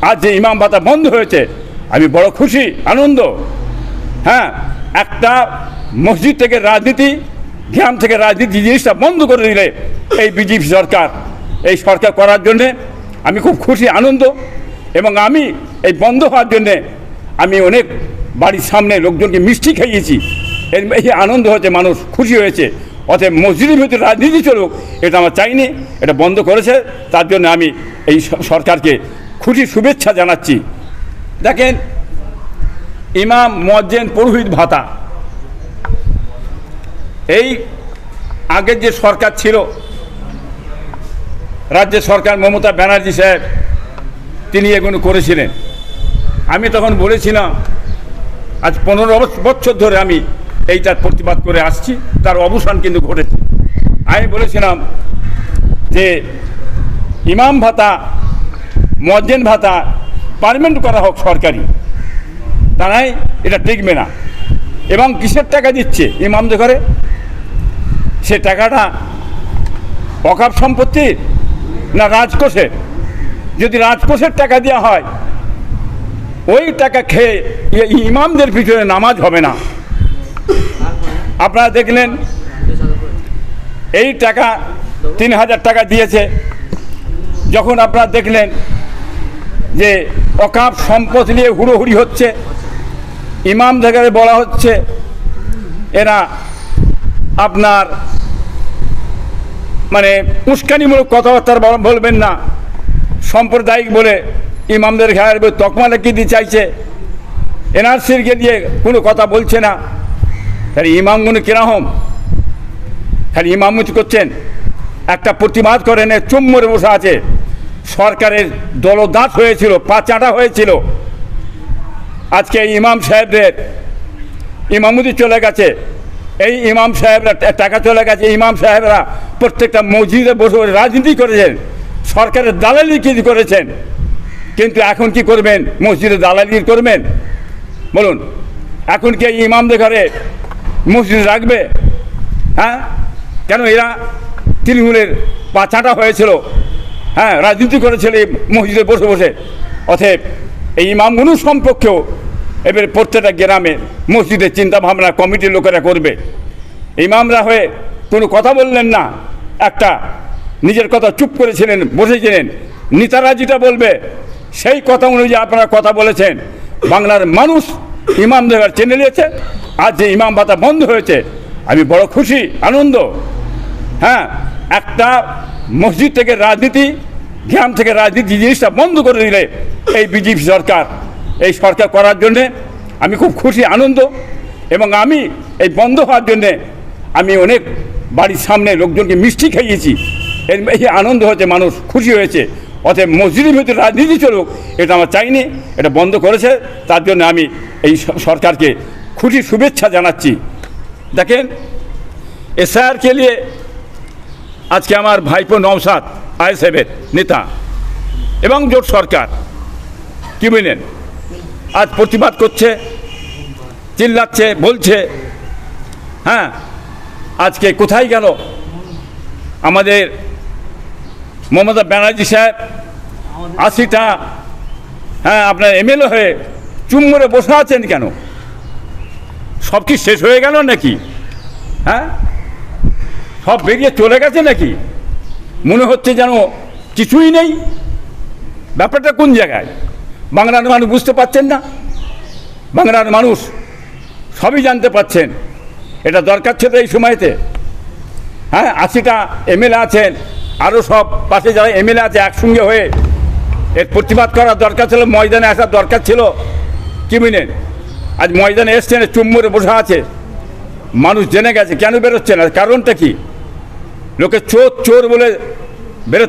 আজ যে ইমাম ভাতা বন্ধ হয়েছে আমি বড় খুশি আনন্দ। হ্যাঁ, একটা মসজিদ থেকে রাজনীতি, গ্রাম থেকে রাজনীতি জিনিসটা বন্ধ করে দিলে এই বিজেপি সরকার, এই সরকার করার জন্যে আমি খুব খুশি আনন্দ। এবং আমি এই বন্ধ হওয়ার জন্যে আমি অনেক বাড়ির সামনে লোকজনকে মিষ্টি খাইয়েছি। এই আনন্দ হয়েছে, মানুষ খুশি হয়েছে। অতএব মসজিদের ভিতরে রাজনীতি চলুক এটা আমার চাইনি, এটা বন্ধ করেছে। তার জন্য আমি এই সরকারকে খুশি শুভেচ্ছা জানাচ্ছি। দেখেন, ইমাম, মুয়াজ্জিন, পুরোহিত ভাতা, এই আগের যে সরকার ছিল, রাজ্য সরকার, মমতা ব্যানার্জি সাহেব, তিনি এগুলো করেছিলেন। আমি তখন বলেছিলাম, আজ 15 বছর ধরে আমি এইটার প্রতিবাদ করে আসছি, তার অবসান কিন্তু ঘটেছে। আমি বলেছিলাম যে ইমাম ভাতা, মুয়াজ্জিন ভাতা পার্মানেন্ট করা হোক সরকারি, তা নাই এটা টিকবে না। এবং কিসের টাকা দিচ্ছে ইমামদের ঘরে? সে টাকাটা ওয়াকফ সম্পত্তি না রাজকোষের? যদি রাজকোষের টাকা দেওয়া হয়, ওই টাকা খেয়ে ইমামদের পিছনে নামাজ হবে না। আপনারা দেখলেন এই টাকা 3000 টাকা দিয়েছে। যখন আপনারা দেখলেন যে ওয়াকফ সম্পদ নিয়ে হুড়োহুড়ি হচ্ছে, ইমামদের বলা হচ্ছে এরা আপনার মানে উস্কানিমূলক কথাবার্তা বলবেন না, সাম্প্রদায়িক বলে ইমামদের ঘাড়ে তকমা লেখিয়ে দিতে চাইছে, এনআরসিকে দিয়ে কোনো কথা বলছে না। তাহলে ইমামগুলো কিরকম? খালি ইমামতি করছেন, একটা প্রতিবাদ করেন, চুপ মরে বসে আছে। সরকারের দলদাস হয়েছিল, পা চাঁটা হয়েছিল। আজকে এই ইমাম সাহেবদের ইমামতি চলে গেছে, এই ইমাম সাহেবরা টাকা চলে গেছে। ইমাম সাহেবরা প্রত্যেকটা মসজিদে বসে রাজনীতি করেছেন, সরকারের দালালি করেছেন। কিন্তু এখন কি করবেন? মসজিদে দালালি করবেন? বলুন, এখন কি এই ইমামদের ঘরে মসজিদ রাখবে? হ্যাঁ, কেন? এরা তৃণমূলের পাছাটা হয়েছিল, হ্যাঁ, রাজনীতি করেছিল এই মসজিদে বসে বসে। অতএব এই ইমামগুলো সম্পর্কেও এবারে প্রত্যেকটা গ্রামে মসজিদের চিন্তাভাবনা কমিটির লোকেরা করবে। ইমামরা হয়ে কোনো কথা বললেন না, একটা নিজের কথা চুপ করেছিলেন, বসেছিলেন। নেতারা যেটা বলবে সেই কথা অনুযায়ী আপনারা কথা বলেছেন। বাংলার মানুষ ইমামদের চেনে নিয়েছে। আজ যে ইমাম ভাতা বন্ধ হয়েছে আমি বড় খুশি আনন্দ। হ্যাঁ, একটা মসজিদ থেকে রাজনীতি, গ্রাম থেকে রাজনীতি জিনিসটা বন্ধ করে দিলে এই বিজেপি সরকার, এই সরকার করার জন্যে আমি খুব খুশি আনন্দ। এবং আমি এই বন্ধ হওয়ার জন্যে আমি অনেক বাড়ির সামনে লোকজনকে মিষ্টি খাইয়েছি। এই আনন্দ হয়েছে, মানুষ খুশি হয়েছে। অতএব মসজিদের ভিতরে রাজনীতি চলুক এটা আমার চাইনি, এটা বন্ধ করেছে। তার জন্য আমি এই সরকারকে খুশি শুভেচ্ছা জানাচ্ছি। দেখেন, এসআইআরকে নিয়ে আজকে আমার ভাইপো নওশাদ আইএসএফের নেতা এবং জোট সরকার কি বলেন, আজ প্রতিবাদ করছে, চিল্লাচ্ছে, বলছে। হ্যাঁ, আজকে কোথায় গেল আমাদের মমতা ব্যানার্জি সাহেব? 80টা হ্যাঁ আপনার এমএলএ হয়ে চুপ করে বসে আছেন কেন? সব কি শেষ হয়ে গেল নাকি? হ্যাঁ, সব বেরিয়ে চলে গেছে নাকি? মনে হচ্ছে যেন কিছুই নেই। ব্যাপারটা কোন জায়গায়? বাংলার মানুষ বুঝতে পারছেন না? বাংলার মানুষ সবই জানতে পারছেন। এটা দরকার ছিল এই সময়তে। হ্যাঁ, 80টা এমএলএ আছেন, আরও সব পাশে যারা এমএলএ আছে একসঙ্গে হয়ে এর প্রতিবাদ করার দরকার ছিল, ময়দানে আসার দরকার ছিল। কি বুঝলেন, আজ ময়দানে এসছেন, চুম্বরে বসে আছে, মানুষ জেনে গেছে। কেন বেরোচ্ছে না? কারণটা কি? লোকে চোর চোর বলে বেরো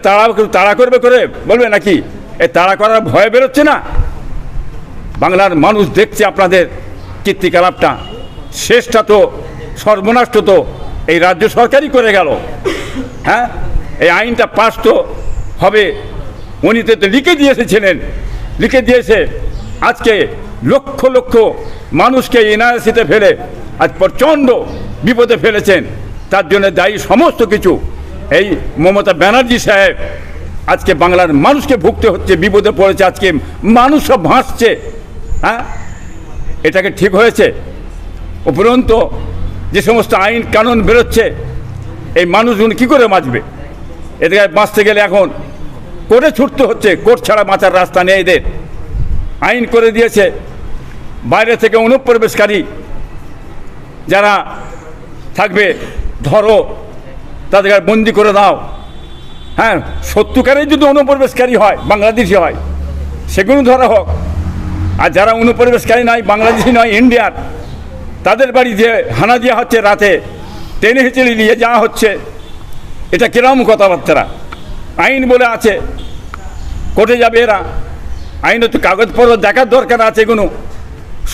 তাড়া করবে করে বলবে নাকি? এই তাড়া করার ভয়ে বেরোচ্ছে না? বাংলার মানুষ দেখছে আপনাদের কীর্তিকলাপটা। শেষটা তো সর্বনাশ তো এই রাজ্য সরকারই করে গেল। হ্যাঁ, এই আইনটা পাস তো হবে, উনি তো লিখে দিয়েছিলেন, লিখে দিয়েছে। আজকে লক্ষ লক্ষ মানুষকে এনআরসিতে ফেলে আজ প্রচণ্ড বিপদে ফেলেছেন। তার জন্য দায়ী সমস্ত কিছু এই মমতা ব্যানার্জি সাহেব। আজকে বাংলার মানুষকে ভুগতে হচ্ছে, বিপদে পড়েছে, আজকে মানুষ সব ভাসছে। হ্যাঁ, এটাকে ঠিক হয়েছে? উপরন্তু যে সমস্ত আইন কানুন বেরোচ্ছে, এই মানুষগুলো কী করে বাঁচবে? এদিকে বাঁচতে গেলে এখন কোর্টে ছুটতে হচ্ছে, কোর্ট ছাড়া বাঁচার রাস্তা নেই এদের। আইন করে দিয়েছে বাইরে থেকে অনুপ্রবেশকারী যারা থাকবে ধরো, তাদেরকে বন্দি করে দাও। হ্যাঁ, সত্যিকারের যদি অনুপ্রবেশকারী হয়, বাংলাদেশি হয়, সেগুলো ধরা হোক। আর যারা অনুপ্রবেশকারী নয়, বাংলাদেশি নয়, ইন্ডিয়ার, তাদের বাড়ি যে হানা দেওয়া হচ্ছে, রাতে টেনে হেঁচড়ে নিয়ে যাওয়া হচ্ছে, এটা কিরকম কথাবার্তা? আইন বলে আছে, কোর্টে যাবে এরা। আইনে তো কাগজপত্র দেখার দরকার আছে, এগুলো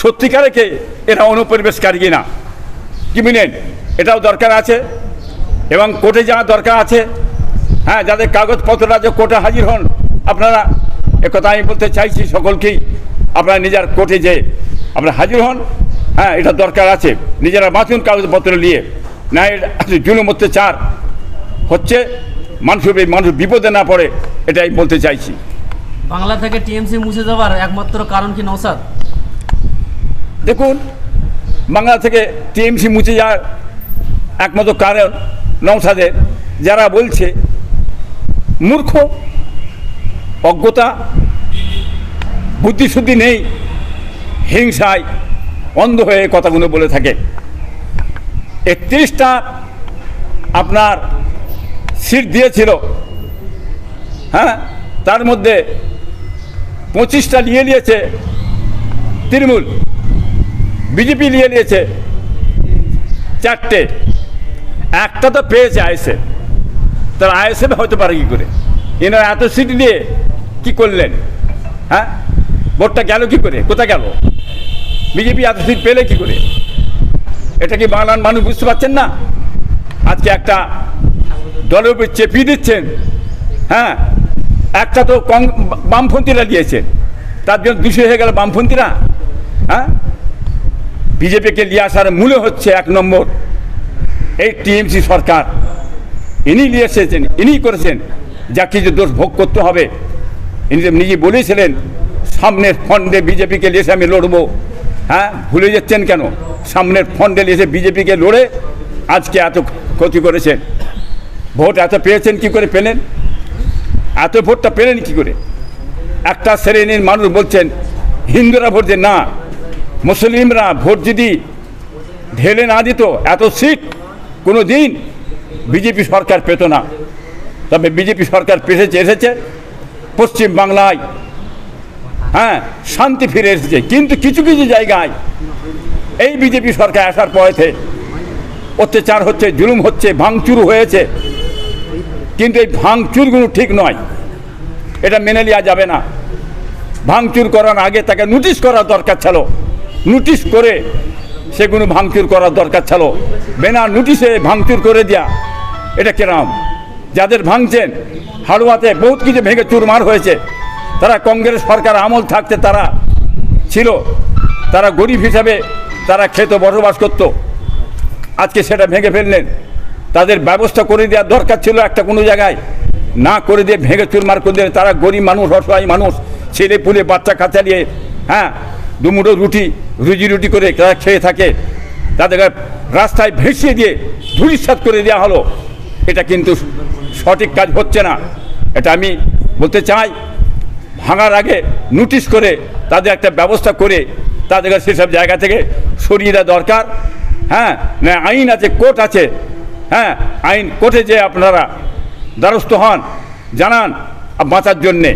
সত্যিকারে কে এরা অনুপ্রবেশকারী কিনা কি বুঝলেন, এটাও দরকার আছে। এবং কোর্টে যাওয়া দরকার আছে। হ্যাঁ, যাদের কাগজপত্র আছে কোর্টে হাজির হন আপনারা। একথা আমি বলতে চাইছি সকলকেই, আপনারা নিজের কোর্টে যে আপনারা হাজির হন। হ্যাঁ, এটা দরকার আছে, নিজেরা বাঁচুন কাগজপত্র নিয়ে। না, জুলুম অত্যাচার হচ্ছে, মানুষ বিপদে না পড়ে, এটাই বলতে চাইছি। বাংলা থেকে টিএমসি মুছে যাওয়ার একমাত্র কারণ কি নওশাদ? দেখুন, বাংলা থেকে টিএমসি মুছে যাওয়ার একমাত্র কারণ নওশাদের, যারা বলছে মূর্খ, অজ্ঞতা, বুদ্ধিশুদ্ধি নেই, হিংসায় অন্ধ হয়ে কথাগুলো বলে থাকে। 31টা আপনার সিট দিয়েছিল, হ্যাঁ, তার মধ্যে 25টা নিয়ে নিয়েছে তৃণমূল, বিজেপি নিয়ে নিয়েছে 4টে, একটা তো পেয়েছে আইএসএফ। তার আইএসএফ হতে পারে কী করে? এনারা এত সিট নিয়ে কী করলেন? হ্যাঁ, ভোটটা গেল কী করে, কোথায় গেল? বিজেপি এত সিট পেলে কী করে? এটা কি বাংলার মানুষ বুঝতে পারছেন না? আজকে একটা দলের উপর চেপিয়ে দিচ্ছেন। হ্যাঁ, একটা তো বামপন্থীরা দিয়েছে, তার জন্য 200 হয়ে গেল বামপন্থীরা। হ্যাঁ, বিজেপিকে নিয়ে আসার মূলে হচ্ছে 1 নম্বর এই টিএমসি সরকার। ইনি নিয়ে এসেছেন, ইনি করেছেন, যা কিছু দোষ ভোগ করতে হবে। ইনি নিজে বলেছিলেন সামনের ফন্ডে বিজেপিকে নিয়ে এসে আমি লড়বো। হ্যাঁ, ভুলে যাচ্ছেন কেন? সামনের ফন্ডে এসে বিজেপিকে লড়ে আজকে এত ক্ষতি করেছেন। ভোট এত পেয়েছেন, কি করে পেলেন? এত ভোটটা পেলেন কি করে? একটা শ্রেণীর মানুষ বলছেন, হিন্দুরা ভোট দেন না, মুসলিমরা ভোট যদি ঢেলে না দিত, এত সিট কোনো দিন বিজেপি সরকার পেত না। তবে বিজেপি সরকার এসেছে পশ্চিম বাংলায়। হ্যাঁ, শান্তি ফিরে এসেছে, কিন্তু কিছু কিছু জায়গায় এই বিজেপি সরকার আসার পরেতে অত্যাচার হচ্ছে, জুলুম হচ্ছে, ভাঙচুর হয়েছে। কিন্তু এই ভাঙচুরগুলো ঠিক নয়, এটা মেনে নেওয়া যাবে না। ভাঙচুর করার আগে তাকে নোটিশ করার দরকার ছিল, নোটিশ করে সেগুলো ভাঙচুর করার দরকার ছিল। বিনা নোটিশে ভাঙচুর করে দেয়া, এটা কিরকম? যাদের ভাঙছেন, হাড়ুয়াতে বহুত কিছু ভেঙে চুরমার হয়েছে, তারা কংগ্রেস সরকার আমল থাকতে তারা ছিল, তারা গরিব হিসাবে তারা খেত, বসবাস করত। আজকে সেটা ভেঙে ফেললেন। তাদের ব্যবস্থা করে দেওয়ার দরকার ছিল একটা কোনো জায়গায়, না করে দিয়ে ভেঙে চুরমার করে দিলে তারা গরিব মানুষ, অসহায় মানুষ, ছেলে পুলে বাচ্চা কাচ্চা নিয়ে, হ্যাঁ, দুমুঠো রুজি রুটি করে তারা খেয়ে থাকে, তাদেরকে রাস্তায় ভেসিয়ে দিয়ে ধূলিসাৎ করে দেওয়া হলো। এটা কিন্তু সঠিক কাজ হচ্ছে না। এটা আমি বলতে চাই, ভাঙার আগে নোটিশ করে তাদের একটা ব্যবস্থা করে তাদেরকে সেসব জায়গা থেকে সরিয়ে দেওয়া দরকার। হ্যাঁ, না, আইন আছে, কোর্ট আছে। হ্যাঁ, আইন কোর্টে যে আপনারা দ্বারস্থ হন, জানান বাঁচার জন্যে।